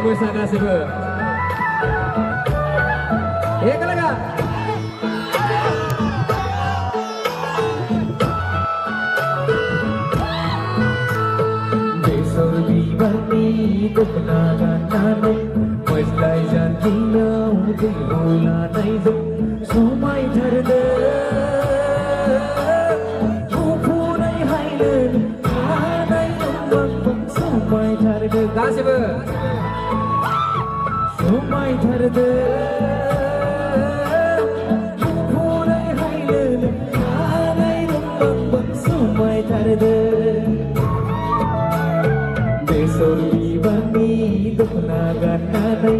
Musa Kasibu. Iya kalaga. Besok dibani kebenaran nanai, meslai janjinya di bulan itu, sumai terde. Kasibu. Sumai terde. Pulai hailen, kanai rumbang sumai terde. Besok dibani donagan nanai,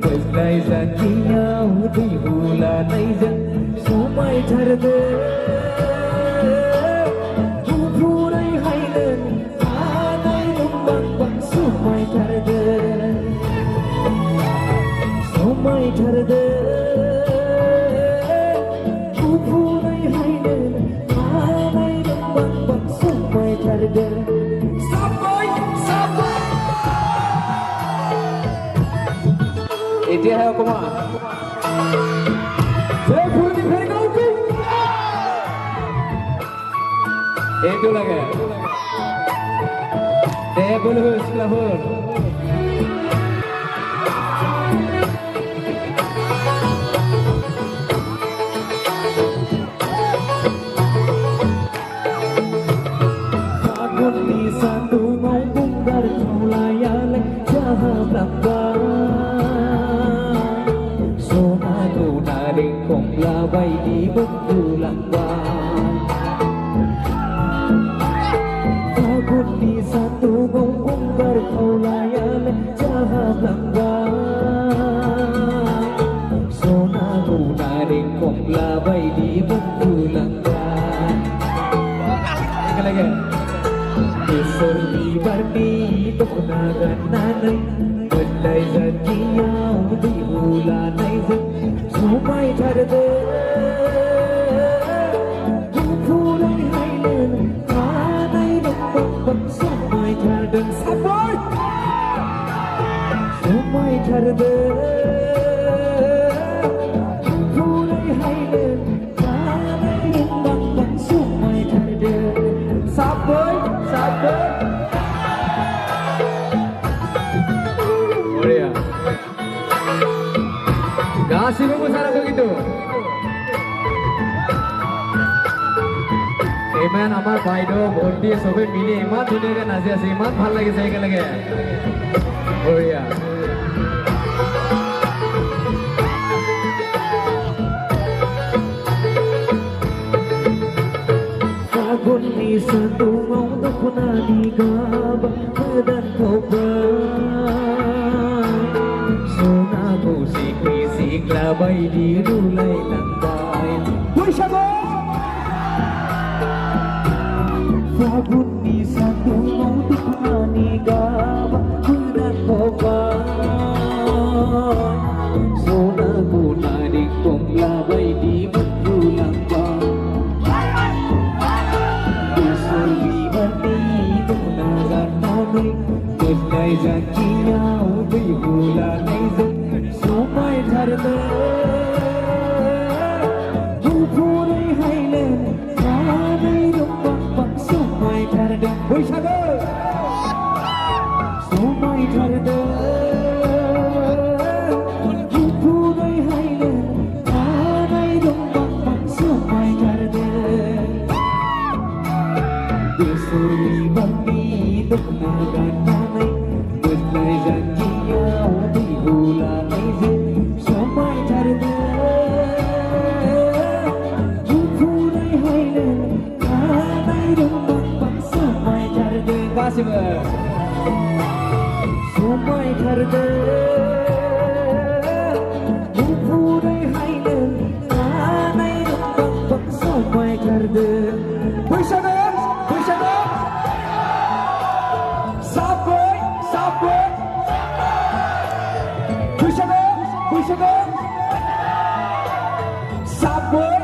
meslai janjinya di bulan itu, sumai terde. Sumai terde, kupulai hailen, kanai rumbang sumai terde. Sampai. Itu hai kuma. Saya purni phir kau ki. Itu lagi. Saya boleh sekelahur. Labai di betulang ban, takut di satu gonggung berkaulayaan jahat langgan. Sona guna dengkong labai di betulang ban. Lagi. Besar di barni donagan nanai, bendai janjinya di bulan itu, sumai terde. Pulai hailen, kanai rumbang sumai terde. Sampai. Sumai terde. Pulai hailen, kanai rumbang sumai terde. Sampai. Mulia. Kasibu Musara begitu. Amen আমার ভাইডো ভোট দিয়ে সবে মিলে ইমান ধুনিয়াকে নাচি আছে ইমান ভাল লাগিছে একেলগে বঢ়িয়া Fagun ni satu mau dapuna di gaba dan kobar Sona musik musik labai di rulai lambai Wishago Fagun ni satu mau dapuna di gaba dan kobar Sona guna di kong labai di berulang Meslai janjinya di bulan itu sumai terde Pulai hailen kanai rumbang sumai terde Wishago sumai terde Pulai hailen kanai rumbang sumai terde Besuri bandi donagan nanai Meslai janjinya di bulan itu sumai terde Pulai hailen kanai rumbang sumai terde Kasibu sumai terde Pulai hailen kanai rumbang sumai terde Wishago Sabun